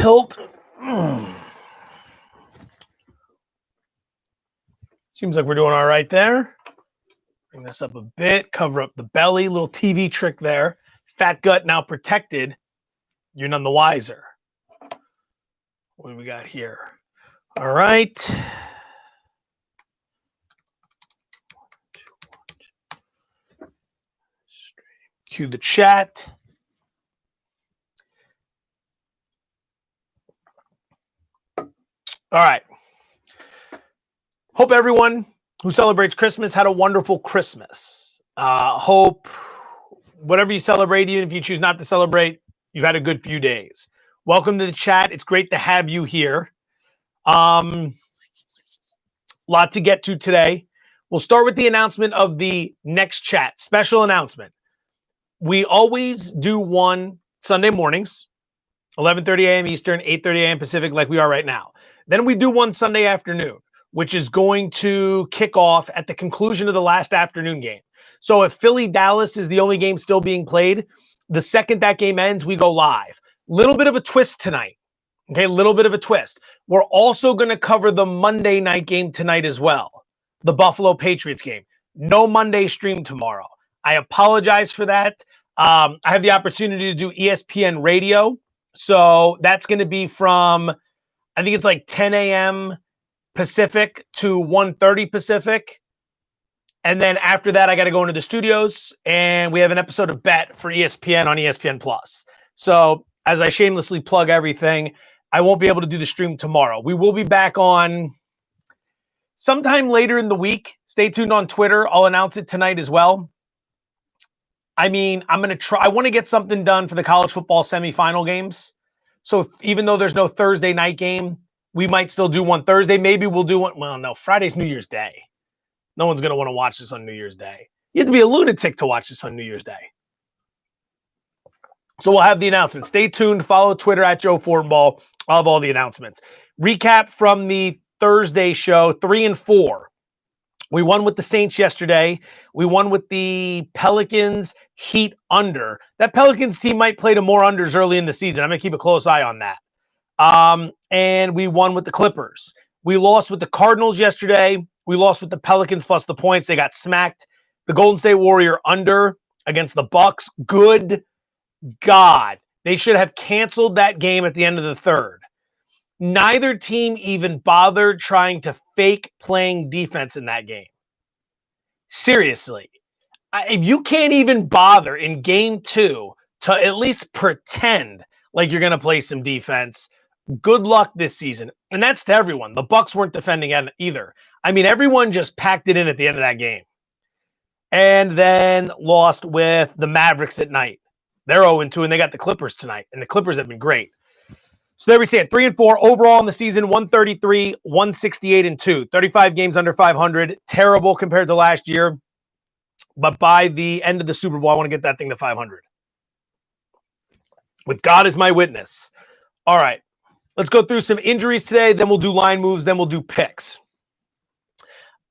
tilt. Seems like we're doing all right there. Bring this up a bit, cover up the belly, little TV trick there. Fat gut now protected. You're none the wiser. What do we got here? All right. Cue the chat. All right. Hope everyone who celebrates Christmas had a wonderful Christmas. Hope whatever you celebrate, even if you choose not to celebrate, you've had a good few days. Welcome to the chat. It's great to have you here. Lot to get to today. We'll start with the announcement of the next chat. Special announcement. We always do one Sunday mornings, 11:30 a.m. Eastern, 8:30 a.m. Pacific, like we are right now. Then we do one Sunday afternoon, which is going to kick off at the conclusion of the last afternoon game. So if Philly-Dallas is the only game still being played, the second that game ends, we go live. Little bit of a twist tonight. Okay, little bit of a twist. We're also going to cover the Monday night game tonight as well, the Buffalo Patriots game. No Monday stream tomorrow. I apologize for that. I have the opportunity to do ESPN radio. So that's going to be from, I think it's like 10 a.m. Pacific to 1:30 Pacific. And then after that, I got to go into the studios, and we have an episode of Bet for ESPN on ESPN+. So as I shamelessly plug everything, I won't be able to do the stream tomorrow. We will be back on sometime later in the week. Stay tuned on Twitter. I'll announce it tonight as well. I mean, I'm going to try. I want to get something done for the college football semifinal games. So even though there's no Thursday night game, we might still do one Thursday. Maybe we'll do one. Well, no, Friday's New Year's Day. No one's going to want to watch this on New Year's Day. You have to be a lunatic to watch this on New Year's Day. So we'll have the announcement. Stay tuned. Follow Twitter at Joe Fortenbaugh. I'll have all the announcements. Recap from the Thursday show, 3-4. We won with the Saints yesterday. We won with the Pelicans Heat under. That Pelicans team might play to more unders early in the season. I'm going to keep a close eye on that. And we won with the Clippers. We lost with the Cardinals yesterday. We lost with the Pelicans plus the points. They got smacked. The Golden State Warrior under against the Bucks. Good God. They should have canceled that game at the end of the third. Neither team even bothered trying to fake playing defense in that game. Seriously. If you can't even bother in game 2 to at least pretend like you're going to play some defense, good luck this season. And that's to everyone. The Bucks weren't defending either. I mean, everyone just packed it in at the end of that game. And then lost with the Mavericks at night. They're 0-2, and they got the Clippers tonight. And the Clippers have been great. So there we see it. 3-4 overall in the season, 133, 168-2. 35 games under 500. Terrible compared to last year. But by the end of the Super Bowl, I want to get that thing to 500. With God as my witness. All right. Let's go through some injuries today. Then we'll do line moves. Then we'll do picks.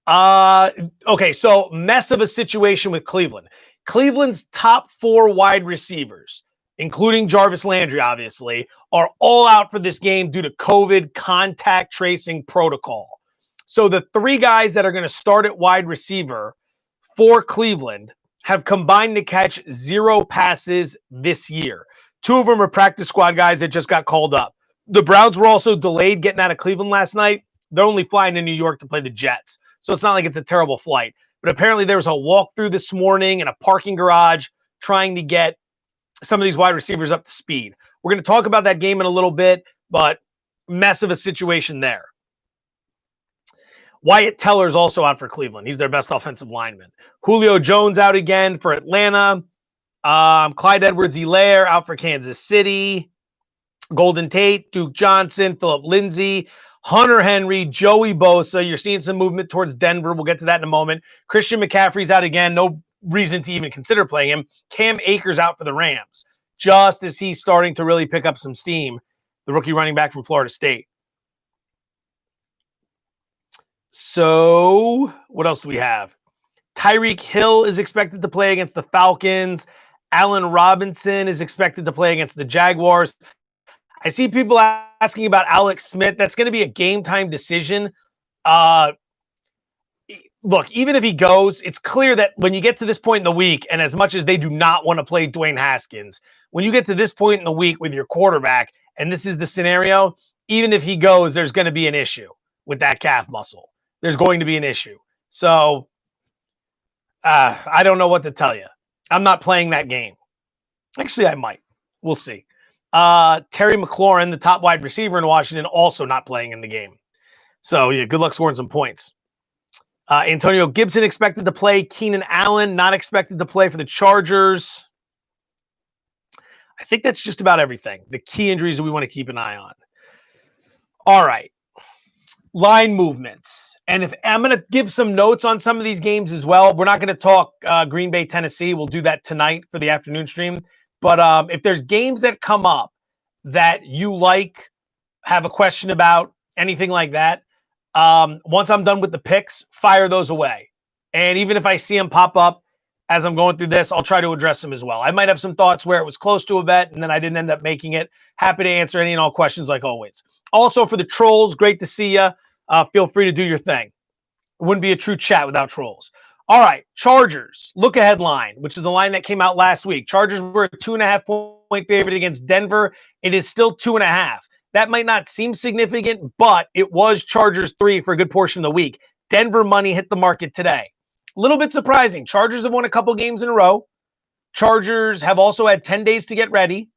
Okay, so mess of a situation with Cleveland. Cleveland's top 4 wide receivers, including Jarvis Landry, obviously, are all out for this game due to COVID contact tracing protocol. So the 3 guys that are going to start at wide receiver for Cleveland have combined to catch 0 passes this year. 2 of them are practice squad guys that just got called up. The Browns were also delayed getting out of Cleveland last night. They're only flying to New York to play the Jets. So it's not like it's a terrible flight. But apparently there was a walkthrough this morning in a parking garage trying to get some of these wide receivers up to speed. We're going to talk about that game in a little bit, but mess of a situation there. Wyatt Teller's also out for Cleveland. He's their best offensive lineman. Julio Jones out again for Atlanta. Clyde Edwards-Helaire out for Kansas City. Golden Tate, Duke Johnson, Phillip Lindsay, Hunter Henry, Joey Bosa. You're seeing some movement towards Denver. We'll get to that in a moment. Christian McCaffrey's out again. No reason to even consider playing him. Cam Akers out for the Rams, just as he's starting to really pick up some steam, the rookie running back from Florida State. So what else do we have? Tyreek Hill is expected to play against the Falcons. Allen Robinson is expected to play against the Jaguars. I see people asking about Alex Smith. That's going to be a game time decision. Look, even if he goes, it's clear that when you get to this point in the week, and as much as they do not want to play Dwayne Haskins, when you get to this point in the week with your quarterback, and this is the scenario, even if he goes, there's going to be an issue with that calf muscle. There's going to be an issue. So I don't know what to tell you. I'm not playing that game. Actually, I might. We'll see. Terry McLaurin, the top wide receiver in Washington, also not playing in the game. So, yeah, good luck scoring some points. Antonio Gibson expected to play. Keenan Allen not expected to play for the Chargers. I think that's just about everything. The key injuries that we want to keep an eye on. All right. Line movements. And if I'm going to give some notes on some of these games as well. We're not going to talk Green Bay, Tennessee. We'll do that tonight for the afternoon stream. But if there's games that come up that you like, have a question about, anything like that, once I'm done with the picks, fire those away. And even if I see them pop up as I'm going through this, I'll try to address them as well. I might have some thoughts where it was close to a bet and then I didn't end up making it. Happy to answer any and all questions like always. Also for the trolls, great to see you. Feel free to do your thing. It wouldn't be a true chat without trolls. All right, Chargers, look ahead line, which is the line that came out last week. Chargers were a 2.5 point favorite against Denver. It is still 2.5. That might not seem significant, but it was Chargers 3 for a good portion of the week. Denver money hit the market today. A little bit surprising. Chargers have won a couple games in a row. Chargers have also had 10 days to get ready.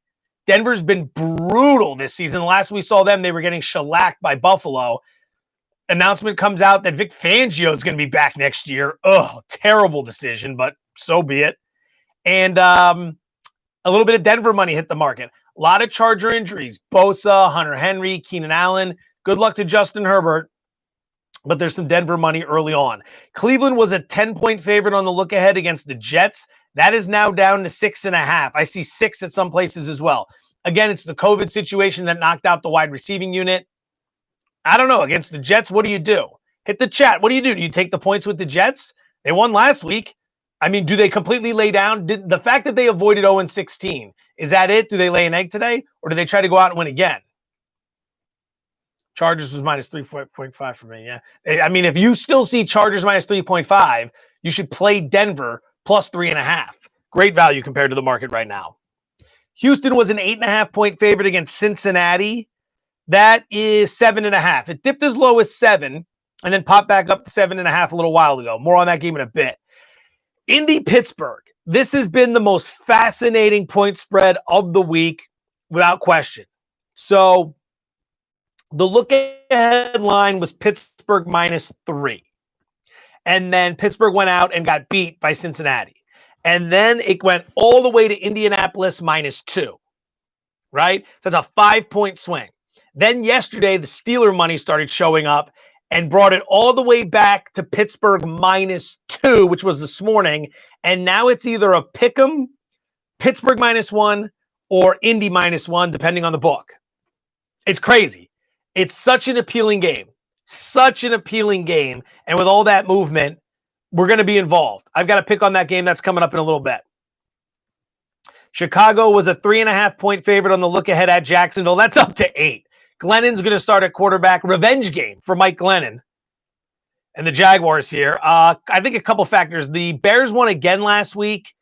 Denver's been brutal this season. Last we saw them, they were getting shellacked by Buffalo. Announcement comes out that Vic Fangio is going to be back next year. Oh, terrible decision, but so be it. And a little bit of Denver money hit the market. A lot of Charger injuries. Bosa, Hunter Henry, Keenan Allen. Good luck to Justin Herbert. But there's some Denver money early on. Cleveland was a 10-point favorite on the look ahead against the Jets. That is now down to 6.5. I see 6 at some places as well. Again, it's the COVID situation that knocked out the wide receiving unit. I don't know. Against the Jets, what do you do? Hit the chat. What do? Do you take the points with the Jets? They won last week. I mean, do they completely lay down? The fact that they avoided 0-16, is that it? Do they lay an egg today? Or do they try to go out and win again? Chargers was minus 3.5 for me, yeah. I mean, if you still see Chargers minus 3.5, you should play Denver plus 3.5. Great value compared to the market right now. Houston was an 8.5 point favorite against Cincinnati. That is 7.5. It dipped as low as 7 and then popped back up to 7.5 a little while ago. More on that game in a bit. Indy, Pittsburgh. This has been the most fascinating point spread of the week, without question. So the look ahead line was Pittsburgh minus 3. And then Pittsburgh went out and got beat by Cincinnati. And then it went all the way to Indianapolis minus 2. Right? So that's a 5-point swing. Then yesterday, the Steeler money started showing up and brought it all the way back to Pittsburgh minus 2, which was this morning. And now it's either a pick 'em, Pittsburgh minus 1, or Indy minus 1, depending on the book. It's crazy. It's such an appealing game. Such an appealing game. And with all that movement, we're going to be involved. I've got a pick on that game that's coming up in a little bit. Chicago was a 3.5 point favorite on the look ahead at Jacksonville. That's up to 8. Glennon's going to start at quarterback. Revenge game for Mike Glennon and the Jaguars here. I think a couple factors. The Bears won again last week,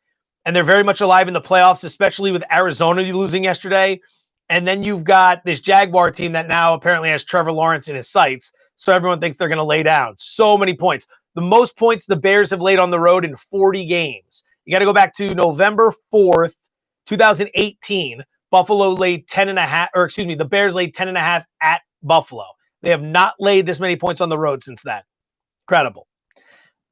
and they're very much alive in the playoffs, especially with Arizona losing yesterday. And then you've got this Jaguar team that now apparently has Trevor Lawrence in his sights, so everyone thinks they're going to lay down. So many points. The most points the Bears have laid on the road in 40 games. You got to go back to November 4th, 2018. Buffalo laid 10.5, or excuse me, the Bears laid 10.5 at Buffalo. They have not laid this many points on the road since then. Incredible.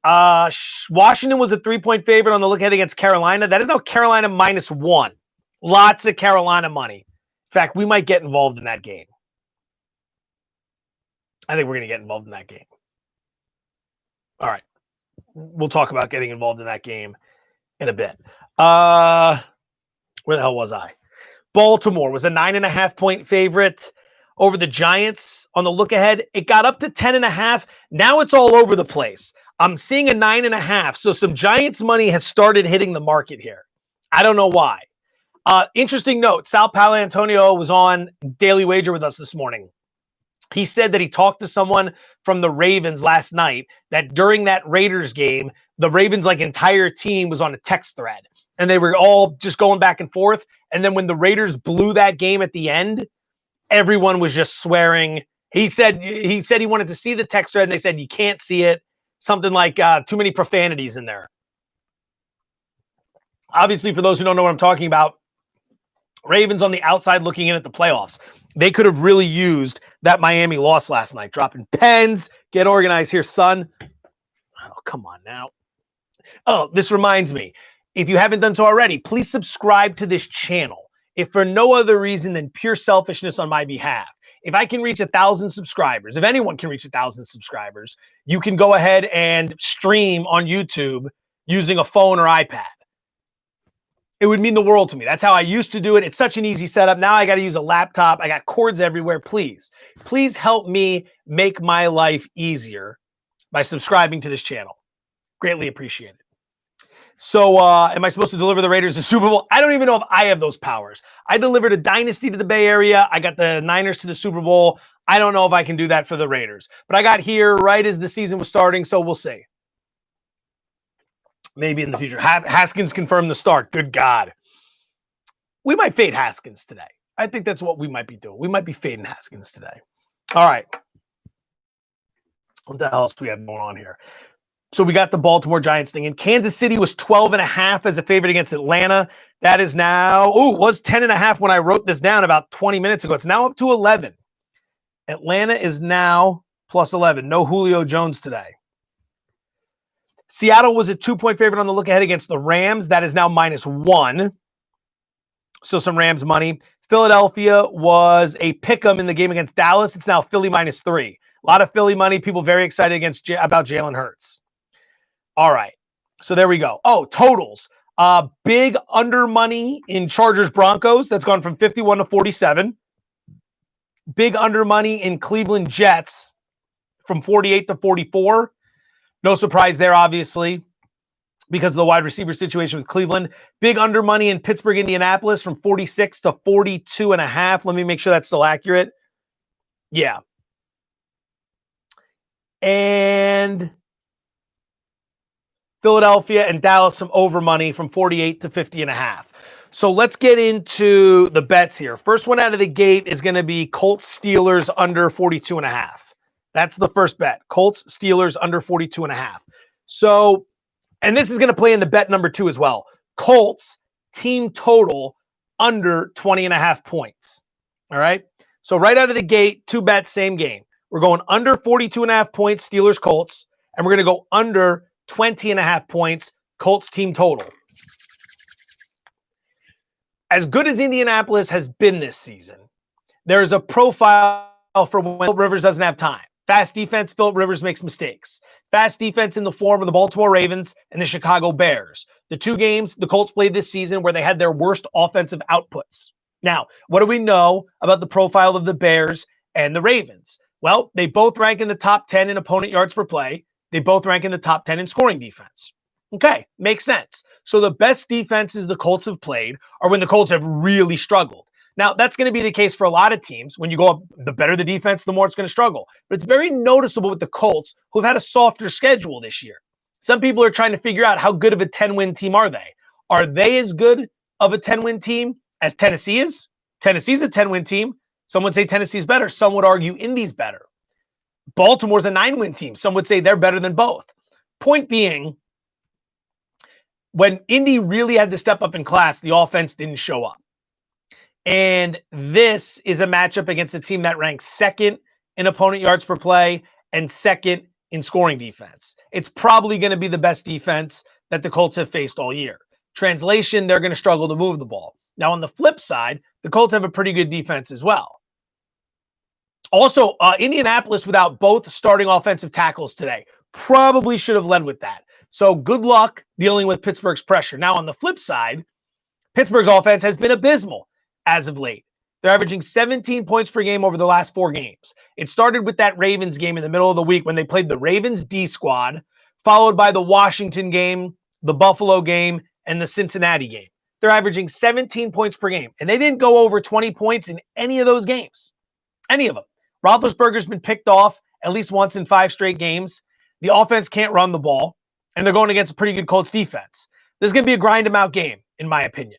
Washington was a 3-point favorite on the look ahead against Carolina. That is now Carolina minus 1. Lots of Carolina money. In fact, we might get involved in that game. I think we're going to get involved in that game. All right. We'll talk about getting involved in that game in a bit. Where the hell was I? Baltimore was a 9.5 point favorite over the Giants on the look ahead. It got up to 10.5. Now it's all over the place. I'm seeing a 9.5. So some Giants money has started hitting the market here. I don't know why. Interesting note, Sal Paolantonio was on Daily Wager with us this morning. He said that he talked to someone from the Ravens last night that during that Raiders game, the Ravens entire team was on a text thread and they were all just going back and forth. And then when the Raiders blew that game at the end, everyone was just swearing. He said he wanted to see the text thread and they said, you can't see it. Something like too many profanities in there. Obviously, for those who don't know what I'm talking about, Ravens on the outside looking in at the playoffs. They could have really used that Miami loss last night. Dropping pens. Get organized here, son. Oh, come on now. Oh, this reminds me. If you haven't done so already, please subscribe to this channel. If for no other reason than pure selfishness on my behalf. If I can reach 1,000 subscribers, if anyone can reach 1,000 subscribers, you can go ahead and stream on YouTube using a phone or iPad. It would mean the world to me. That's how I used to do it. It's such an easy setup. Now I got to use a laptop. I got cords everywhere. Please help me make my life easier by subscribing to this channel. Greatly appreciated. So am I supposed to deliver the Raiders the Super Bowl? I don't even know if I have those powers. I delivered a dynasty to the Bay Area. I got the Niners to the Super Bowl. I don't know if I can do that for the Raiders. But I got here right as the season was starting, so we'll see. Maybe in the future. Haskins confirmed the start. Good God. We might fade Haskins today. I think that's what we might be doing. We might be fading Haskins today. All right. What the hell else do we have going on here? So we got the Baltimore Giants thing. And Kansas City was 12.5 as a favorite against Atlanta. That is now, it was 10.5 when I wrote this down about 20 minutes ago. It's now up to 11. Atlanta is now plus 11. No Julio Jones today. Seattle was a 2-point favorite on the look ahead against the Rams. That is now -1. So some Rams money. Philadelphia was a pick'em in the game against Dallas. It's now Philly -3. A lot of Philly money. People very excited about Jalen Hurts. All right. So there we go. Oh, totals. Big under money in Chargers Broncos. That's gone from 51 to 47. Big under money in Cleveland Jets from 48 to 44. No surprise there, obviously, because of the wide receiver situation with Cleveland. Big under money in Pittsburgh, Indianapolis from 46 to 42.5. Let me make sure that's still accurate. Yeah. And Philadelphia and Dallas, some over money from 48 to 50.5. So let's get into the bets here. First one out of the gate is going to be Colts Steelers under 42.5. That's the first bet. Colts, Steelers, under 42.5. So, and this is going to play in the bet number 2 as well. Colts, team total, under 20.5 points. All right? So right out of the gate, 2 bets, same game. We're going under 42.5 points, Steelers, Colts, and we're going to go under 20.5 points, Colts, team total. As good as Indianapolis has been this season, there's a profile for when Philip Rivers doesn't have time. Fast defense, Philip Rivers makes mistakes. Fast defense in the form of the Baltimore Ravens and the Chicago Bears. The 2 games the Colts played this season where they had their worst offensive outputs. Now, what do we know about the profile of the Bears and the Ravens? Well, they both rank in the top 10 in opponent yards per play. They both rank in the top 10 in scoring defense. Okay, makes sense. So the best defenses the Colts have played are when the Colts have really struggled. Now, that's going to be the case for a lot of teams. When you go up, the better the defense, the more it's going to struggle. But it's very noticeable with the Colts, who've had a softer schedule this year. Some people are trying to figure out how good of a 10-win team are they. Are they as good of a 10-win team as Tennessee is? Tennessee's a 10-win team. Some would say Tennessee's better. Some would argue Indy's better. Baltimore's a 9-win team. Some would say they're better than both. Point being, when Indy really had to step up in class, the offense didn't show up. And this is a matchup against a team that ranks 2nd in opponent yards per play and 2nd in scoring defense. It's probably going to be the best defense that the Colts have faced all year. Translation, they're going to struggle to move the ball. Now, on the flip side, the Colts have a pretty good defense as well. Also, Indianapolis without both starting offensive tackles today probably should have led with that. So good luck dealing with Pittsburgh's pressure. Now, on the flip side, Pittsburgh's offense has been abysmal as of late. They're averaging 17 points per game over the last 4 games. It started with that Ravens game in the middle of the week when they played the Ravens D squad, followed by the Washington game, the Buffalo game, and the Cincinnati game. they're averaging 17 points per game. And they didn't go over 20 points in any of those games. Any of them. Roethlisberger's been picked off at least once in 5 straight games. The offense can't run the ball. And they're going against a pretty good Colts defense. This is going to be a grind them out game, in my opinion.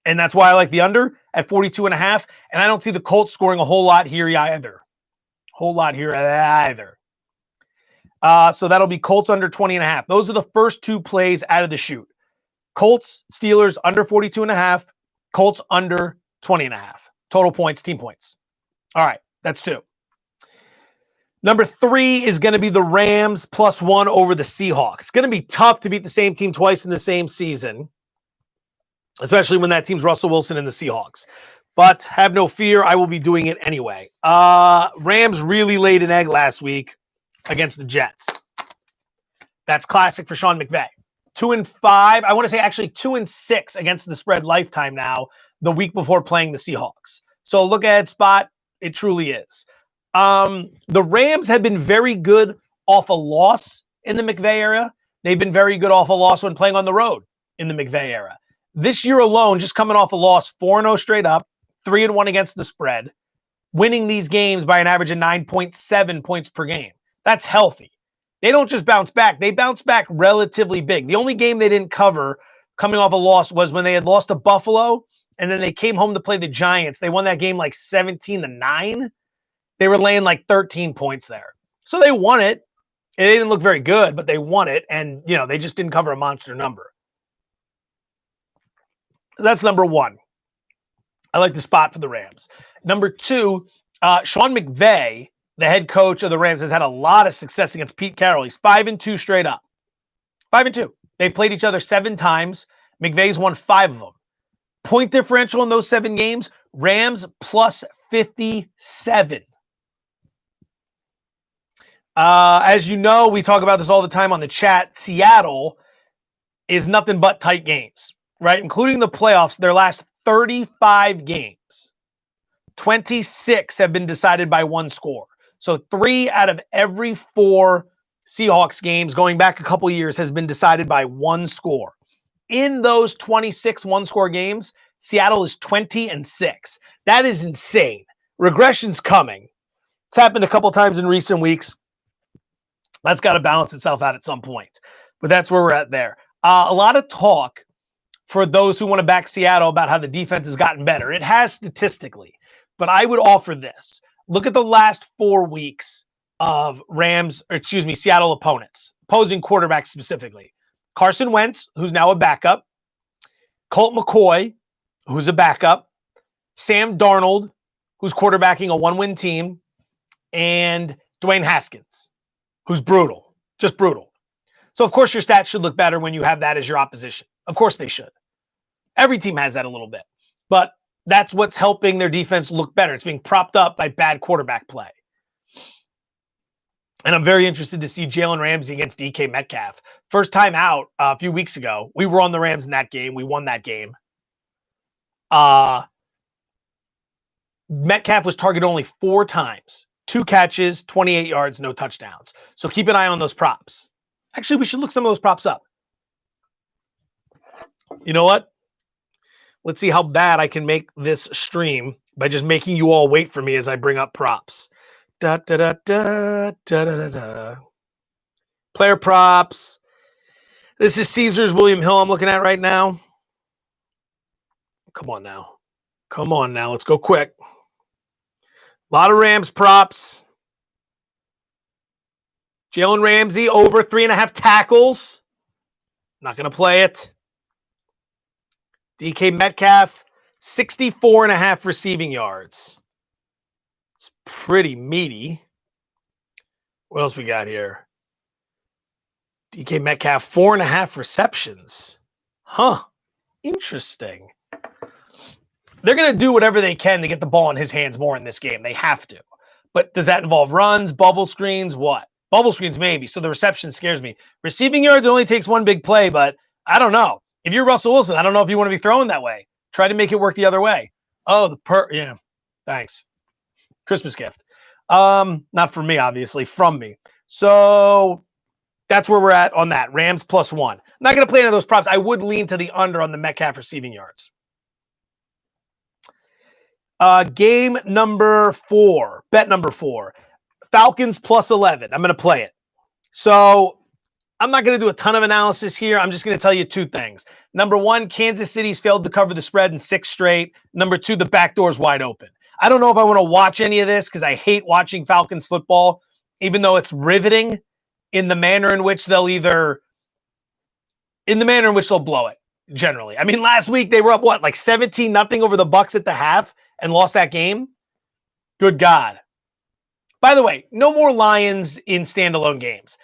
And that's why I like the under at 42.5. And I don't see the Colts scoring a whole lot here either. So that'll be Colts under 20.5. Those are the first 2 plays out of the chute. Colts, Steelers under 42.5. Colts under 20.5. Total points, team points. All right, that's 2. Number 3 is going to be the Rams +1 over the Seahawks. It's going to be tough to beat the same team twice in the same season, especially when that team's Russell Wilson and the Seahawks. But have no fear, I will be doing it anyway. Rams really laid an egg last week against the Jets. That's classic for Sean McVay. 2-5. I want to say actually 2-6 against the spread lifetime now, the week before playing the Seahawks. So look ahead spot. It truly is. The Rams have been very good off a loss in the McVay era. They've been very good off a loss when playing on the road in the McVay era. This year alone, just coming off a loss, 4-0 straight up, 3-1 against the spread, winning these games by an average of 9.7 points per game. That's healthy. They don't just bounce back. They bounce back relatively big. The only game they didn't cover coming off a loss was when they had lost to Buffalo, and then they came home to play the Giants. They won that game like 17-9. They were laying like 13 points there. So they won it. They didn't look very good, but they won it. And, they just didn't cover a monster number. That's number 1. I like the spot for the Rams. Number 2, Sean McVay, the head coach of the Rams, has had a lot of success against Pete Carroll. He's 5-2 straight up. 5-2. They've played each other 7 times. McVay's won 5 of them. Point differential in those 7 games, Rams +57. As you know, we talk about this all the time on the chat. Seattle is nothing but tight games, right? Including the playoffs, their last 35 games, 26 have been decided by 1 score. So 3 out of every 4 Seahawks games going back a couple years has been decided by 1 score. In those 26 one-score games, Seattle is 20-6. That is insane. Regression's coming. It's happened a couple times in recent weeks. That's got to balance itself out at some point. But that's where we're at there. A lot of talk for those who want to back Seattle about how the defense has gotten better. It has statistically. But I would offer this. Look at the last 4 weeks of Seattle opponents, opposing quarterbacks specifically. Carson Wentz, who's now a backup. Colt McCoy, who's a backup. Sam Darnold, who's quarterbacking a 1-win team. And Dwayne Haskins, who's brutal, just brutal. So, of course, your stats should look better when you have that as your opposition. Of course they should. Every team has that a little bit. But that's what's helping their defense look better. It's being propped up by bad quarterback play. And I'm very interested to see Jalen Ramsey against DK Metcalf. First time out a few weeks ago. We were on the Rams in that game. We won that game. Metcalf was targeted only 4 times. 2 catches, 28 yards, no touchdowns. So keep an eye on those props. Actually, we should look some of those props up. You know what? Let's see how bad I can make this stream by just making you all wait for me as I bring up props. Player props. This is Caesars William Hill I'm looking at right now. Come on now. Let's go quick. A lot of Rams props. Jalen Ramsey over 3.5 tackles. Not going to play it. DK Metcalf, 64.5 receiving yards. It's pretty meaty. What else we got here? DK Metcalf, 4.5 receptions. Interesting. They're going to do whatever they can to get the ball in his hands more in this game. They have to. But does that involve runs, bubble screens, what? Bubble screens, maybe. So the reception scares me. Receiving yards, it only takes 1 big play, but I don't know. If you're Russell Wilson, I don't know if you want to be throwing that way. Try to make it work the other way. Oh, yeah. Thanks. Christmas gift. Not for me, obviously, from me. So that's where we're at on that. Rams +1. not going to play any of those props. I would lean to the under on the Metcalf receiving yards. Game number 4, bet number 4, Falcons plus 11. I'm going to play it. So I'm not going to do a ton of analysis here. I'm just going to tell you 2 things. Number 1, Kansas City's failed to cover the spread in 6 straight. Number 2, the back door is wide open. I don't know if I want to watch any of this because I hate watching Falcons football, even though it's riveting in the manner in which they'll blow it, generally. I mean, last week they were up, like 17-0 over the Bucs at the half and lost that game? Good God. By the way, no more Lions in standalone games.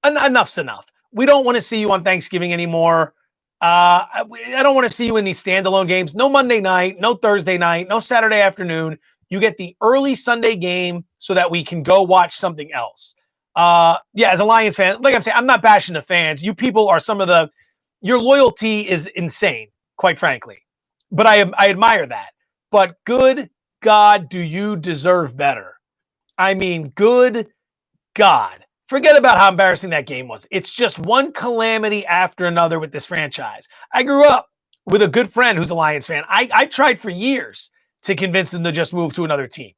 Enough's enough. We don't want to see you on Thanksgiving anymore. I don't want to see you in these standalone games. No Monday night, no Thursday night, no Saturday afternoon. You get the early Sunday game so that we can go watch something else. As a Lions fan, like I'm saying, I'm not bashing the fans. You people are your loyalty is insane, quite frankly. But I admire that. But good God, do you deserve better? I mean, good God. Forget about how embarrassing that game was. It's just one calamity after another with this franchise. I grew up with a good friend who's a Lions fan. I tried for years to convince him to just move to another team.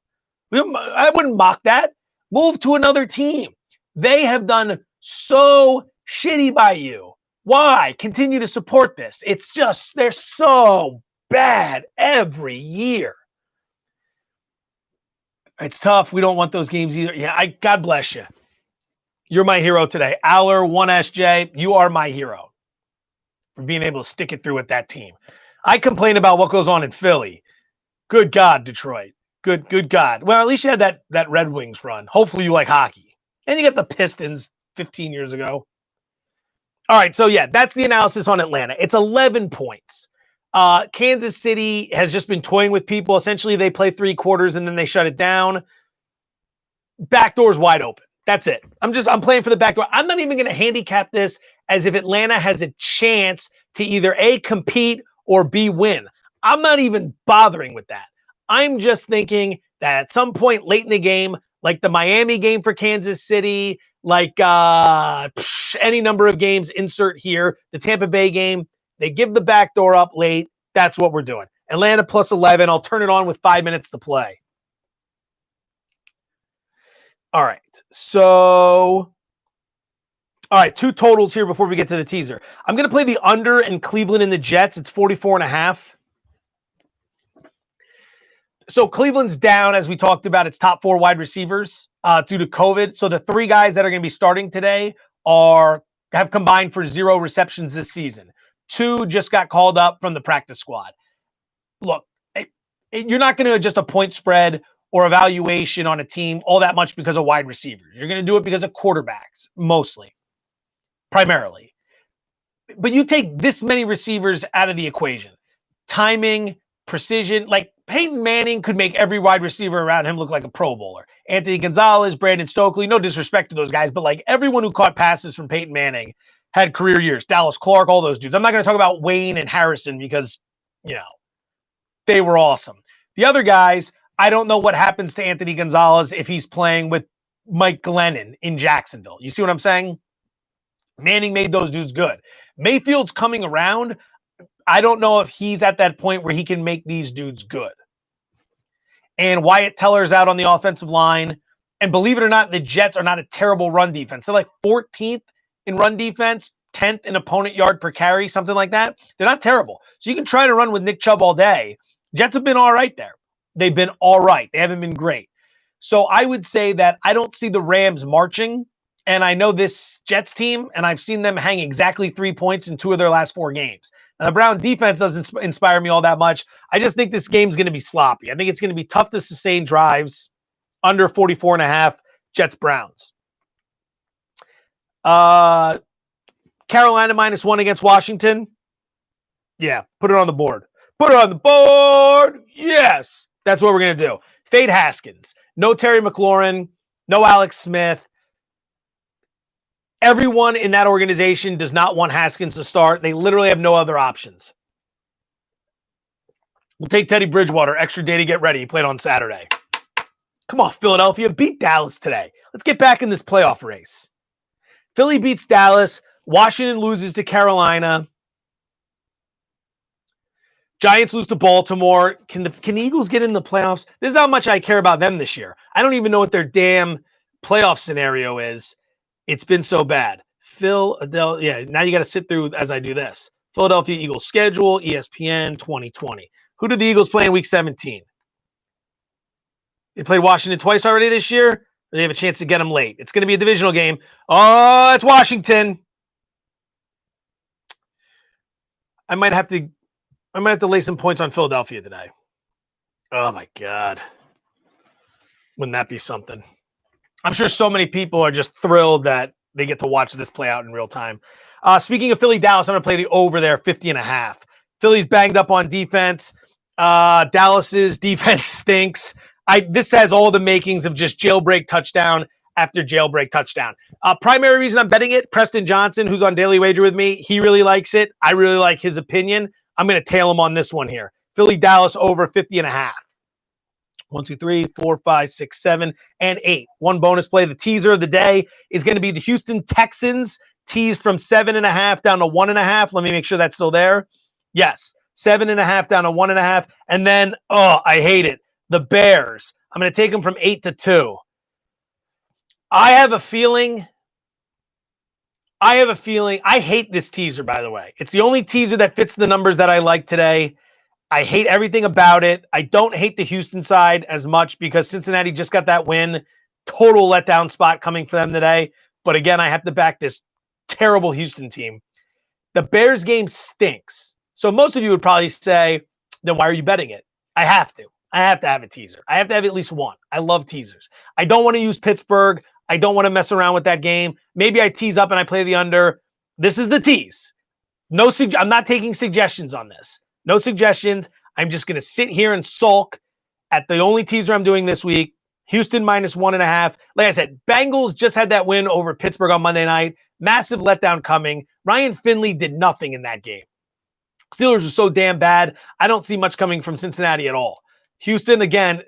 I wouldn't mock that. Move to another team. They have done so shitty by you. Why? Continue to support this. It's just, they're so bad every year. It's tough. We don't want those games either. Yeah, God bless you. You're my hero today. Aller, 1SJ, you are my hero for being able to stick it through with that team. I complain about what goes on in Philly. Good God, Detroit. Good God. Well, at least you had that Red Wings run. Hopefully you like hockey. And you get the Pistons 15 years ago. All right, so yeah, that's the analysis on Atlanta. It's 11 points. Kansas City has just been toying with people. Essentially, they play 3 quarters and then they shut it down. Back door's wide open. That's it. I'm playing for the back door. I'm not even going to handicap this as if Atlanta has a chance to either A, compete or B, win. I'm not even bothering with that. I'm just thinking that at some point late in the game, like the Miami game for Kansas City, like any number of games, insert here, the Tampa Bay game, they give the back door up late. That's what we're doing. Atlanta plus 11. I'll turn it on with 5 minutes to play. All right. So, 2 totals here before we get to the teaser. I'm going to play the under in Cleveland and the Jets. It's 44.5. So Cleveland's down, as we talked about, its top 4 wide receivers due to COVID. So the 3 guys that are going to be starting today have combined for 0 receptions this season. 2 just got called up from the practice squad. Look, you're not going to adjust a point spread or evaluation on a team all that much because of wide receivers. You're going to do it because of quarterbacks, mostly, primarily. But you take this many receivers out of the equation. Timing, precision, like Peyton Manning could make every wide receiver around him look like a Pro Bowler. Anthony Gonzalez, Brandon Stokely, no disrespect to those guys, but like everyone who caught passes from Peyton Manning had career years. Dallas Clark, all those dudes. I'm not going to talk about Wayne and Harrison because, they were awesome. The other guys, I don't know what happens to Anthony Gonzalez if he's playing with Mike Glennon in Jacksonville. You see what I'm saying? Manning made those dudes good. Mayfield's coming around. I don't know if he's at that point where he can make these dudes good. And Wyatt Teller's out on the offensive line. And believe it or not, the Jets are not a terrible run defense. They're like 14th in run defense, 10th in opponent yard per carry, something like that. They're not terrible. So you can try to run with Nick Chubb all day. Jets have been all right there. They've been all right. They haven't been great. So I would say that I don't see the Rams marching. And I know this Jets team, and I've seen them hang exactly 3 points in 2 of their last 4 games. Now, the Brown defense doesn't inspire me all that much. I just think this game's going to be sloppy. I think it's going to be tough to sustain drives. Under 44.5, Jets-Browns. Carolina -1 against Washington. Yeah, put it on the board. Put it on the board. Yes, that's what we're going to do. Fade Haskins. No Terry McLaurin. No Alex Smith. Everyone in that organization does not want Haskins to start. They literally have no other options. We'll take Teddy Bridgewater. Extra day to get ready. He played on Saturday. Come on, Philadelphia. Beat Dallas today. Let's get back in this playoff race. Philly beats Dallas. Washington loses to Carolina. Giants lose to Baltimore. Can the Eagles get in the playoffs? This is how much I care about them this year. I don't even know what their damn playoff scenario is. It's been so bad. Philadelphia. Yeah, now you got to sit through as I do this. Philadelphia Eagles schedule, ESPN 2020. Who did the Eagles play in Week 17? They played Washington twice already this year. They have a chance to get them late. It's going to be a divisional game. Oh, it's Washington. I might have to lay some points on Philadelphia today. Oh, my God. Wouldn't that be something? I'm sure so many people are just thrilled that they get to watch this play out in real time. Speaking of Philly, Dallas, I'm going to play the over there, 50.5. Philly's banged up on defense. Dallas's defense stinks. This has all the makings of just jailbreak touchdown after jailbreak touchdown. Primary reason I'm betting it, Preston Johnson, who's on Daily Wager with me, he really likes it. I really like his opinion. I'm going to tail him on this one here. Philly, Dallas over 50.5. 1, 2, 3, 4, 5, 6, 7, and 8. One bonus play. The teaser of the day is going to be the Houston Texans teased from 7.5 down to 1.5. Let me make sure that's still there. Yes, 7.5 down to 1.5. And then, I hate it. The Bears. I'm going to take them from 8 to 2. I have a feeling. I hate this teaser, by the way. It's the only teaser that fits the numbers that I like today. I hate everything about it. I don't hate the Houston side as much because Cincinnati just got that win. Total letdown spot coming for them today. But again, I have to back this terrible Houston team. The Bears game stinks. So most of you would probably say, then why are you betting it? I have to. I have to have a teaser. I have to have at least one. I love teasers. I don't want to use Pittsburgh. I don't want to mess around with that game. Maybe I tease up and I play the under. This is the tease. I'm not taking suggestions on this. No suggestions. I'm just going to sit here and sulk at the only teaser I'm doing this week. Houston minus 1.5. Like I said, Bengals just had that win over Pittsburgh on Monday night. Massive letdown coming. Ryan Finley did nothing in that game. Steelers are so damn bad. I don't see much coming from Cincinnati at all. Houston, again,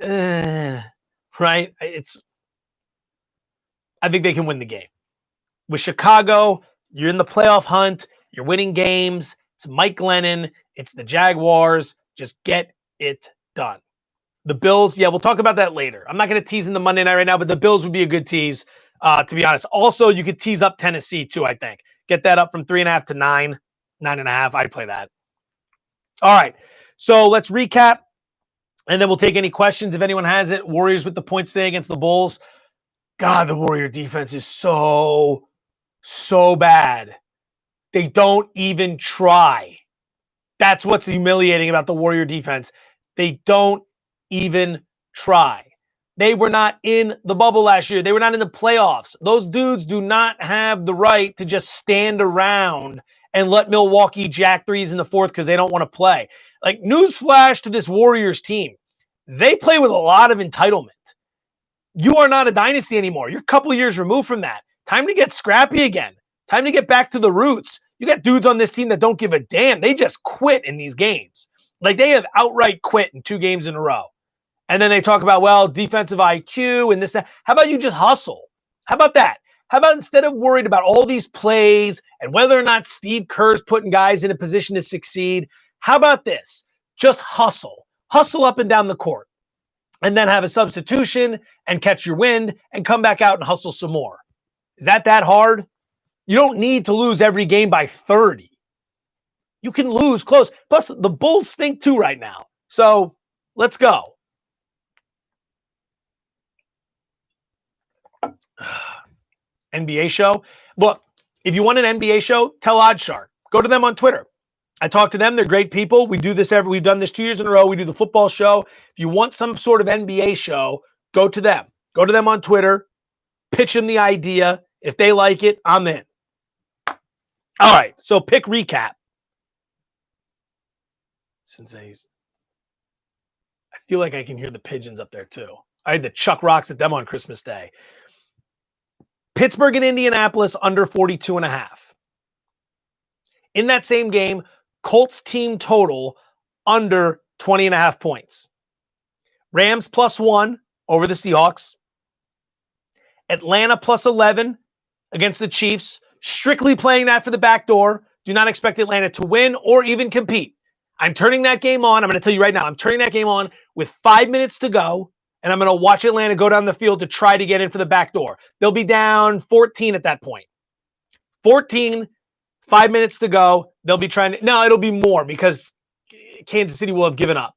right? I think they can win the game. With Chicago, you're in the playoff hunt. You're winning games. It's Mike Glennon. It's the Jaguars. Just get it done. The Bills, yeah, we'll talk about that later. I'm not going to tease in the Monday night right now, but the Bills would be a good tease, to be honest. Also, you could tease up Tennessee, too, I think. Get that up from 3.5 to 9, 9.5. I'd play that. All right, so let's recap, and then we'll take any questions if anyone has it. Warriors with the points today against the Bulls. God, the Warrior defense is so bad. They don't even try. That's what's humiliating about the Warrior defense. They don't even try. They were not in the bubble last year. They were not in the playoffs. Those dudes do not have the right to just stand around and let Milwaukee jack threes in the fourth because they don't want to play. Like, newsflash to this Warriors team. They play with a lot of entitlement. You are not a dynasty anymore. You're a couple years removed from that. Time to get scrappy again. Time to get back to the roots. You got dudes on this team that don't give a damn. They just quit in these games. Like, they have outright quit in 2 games in a row. And then they talk about, well, defensive IQ and this, that. How about you just hustle? How about that? How about instead of worried about all these plays and whether or not Steve Kerr's putting guys in a position to succeed, how about this? Just hustle. Hustle up and down the court. And then have a substitution and catch your wind and come back out and hustle some more. Is that hard? You don't need to lose every game by 30. You can lose close. Plus, the Bulls stink too right now. So, let's go. NBA show. Look, if you want an NBA show, tell OddsShark. Go to them on Twitter. I talk to them. They're great people. We do this we've done this 2 years in a row. We do the football show. If you want some sort of NBA show, go to them. Go to them on Twitter. Pitch them the idea. If they like it, I'm in. All right. So pick recap. I feel like I can hear the pigeons up there too. I had to chuck rocks at them on Christmas Day. Pittsburgh and Indianapolis under 42.5. In that same game, Colts team total under 20.5 points. Rams +1 over the Seahawks. Atlanta +11 against the Chiefs. Strictly playing that for the back door. Do not expect Atlanta to win or even compete. I'm turning that game on. I'm going to tell you right now, I'm turning that game on with 5 minutes to go, and I'm going to watch Atlanta go down the field to try to get in for the back door. They'll be down 14 at that point. 14, 5 minutes to go. They'll be trying to, no, it'll be more because Kansas City will have given up.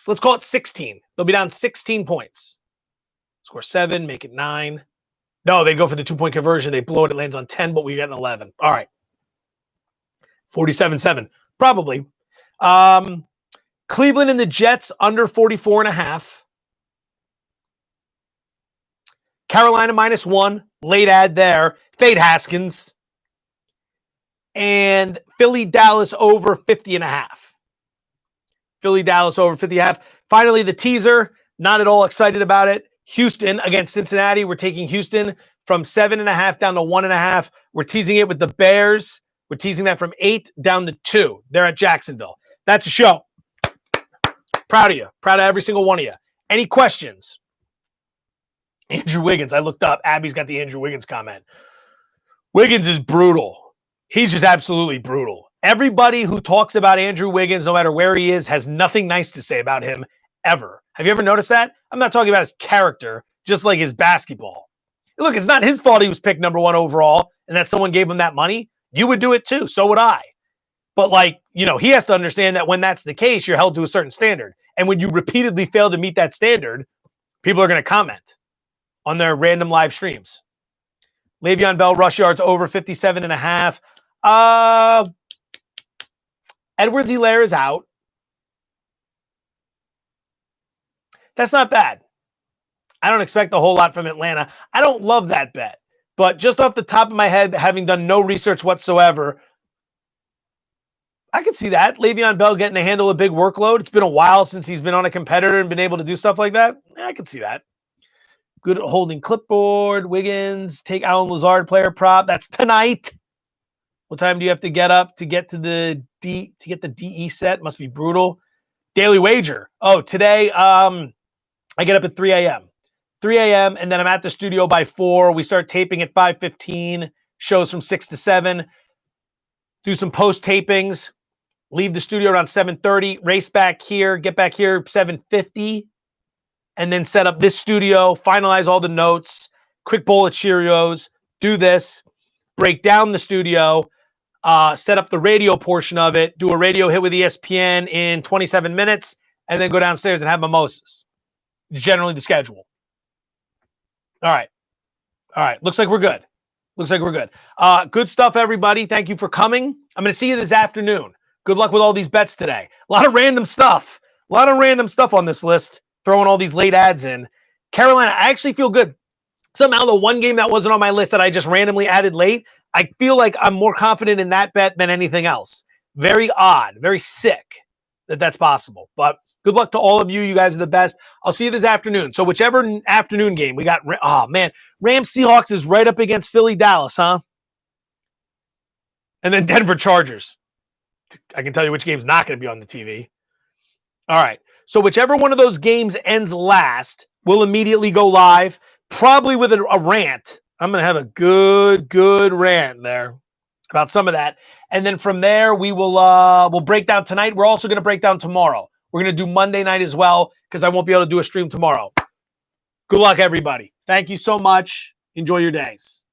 Let's call it 16. They'll be down 16 points. Score 7, make it 9. No, they go for the 2-point conversion. They blow it. It lands on 10, but we get an 11. All right. 47-7. Probably. Cleveland and the Jets under 44.5. Carolina -1. Late ad there. Fade Haskins. And Philly Dallas over 50.5. Philly Dallas over 50.5. Finally, the teaser. Not at all excited about it. Houston against Cincinnati. We're taking Houston from 7.5 down to 1.5. We're teasing it with the Bears. We're teasing that from 8 down to 2. They're at Jacksonville. That's a show. Proud of you. Proud of every single one of you. Any questions? Andrew Wiggins. I looked up. Abby's got the Andrew Wiggins comment. Wiggins is brutal. He's just absolutely brutal. Everybody who talks about Andrew Wiggins, no matter where he is, has nothing nice to say about him ever. Have you ever noticed that? I'm not talking about his character, just like his basketball. Look, it's not his fault he was picked number 1 overall and that someone gave him that money. You would do it too. So would I. But he has to understand that when that's the case, you're held to a certain standard. And when you repeatedly fail to meet that standard, people are going to comment on their random live streams. Le'Veon Bell rush yards over 57.5. Edwards-Helaire is out. That's not bad. I don't expect a whole lot from Atlanta. I don't love that bet. But just off the top of my head, having done no research whatsoever, I could see that. Le'Veon Bell getting to handle a big workload. It's been a while since he's been on a competitor and been able to do stuff like that. I could see that. Good at holding clipboard. Wiggins, take Alan Lazard player prop. That's tonight. What time do you have to get up to get to the DE set? Must be brutal. Daily wager. Oh, today I get up at 3 a.m. 3 a.m. and then I'm at the studio by 4. We start taping at 5:15. Shows from 6 to 7. Do some post tapings. Leave the studio around 7:30. Race back here. Get back here 7:50. And then set up this studio. Finalize all the notes. Quick bowl of Cheerios. Do this. Break down the studio. Set up the radio portion of it. Do a radio hit with ESPN in 27 minutes. And then go downstairs and have mimosas. Generally the schedule. All right. Looks like we're good. Good stuff, everybody. Thank you for coming. I'm going to see you this afternoon. Good luck with all these bets today. A lot of random stuff on this list. Throwing all these late ads in. Carolina, I actually feel good. Somehow the one game that wasn't on my list that I just randomly added late, I feel like I'm more confident in that bet than anything else. Very odd. Very sick that that's possible. But good luck to all of you. You guys are the best. I'll see you this afternoon. So whichever afternoon game we got. Oh, man. Rams Seahawks is right up against Philly Dallas, huh? And then Denver Chargers. I can tell you which game's not going to be on the TV. All right. So whichever one of those games ends last, we'll immediately go live, probably with a rant. I'm going to have a good rant there about some of that. And then from there, we'll break down tonight. We're also going to break down tomorrow. We're going to do Monday night as well because I won't be able to do a stream tomorrow. Good luck, everybody. Thank you so much. Enjoy your days.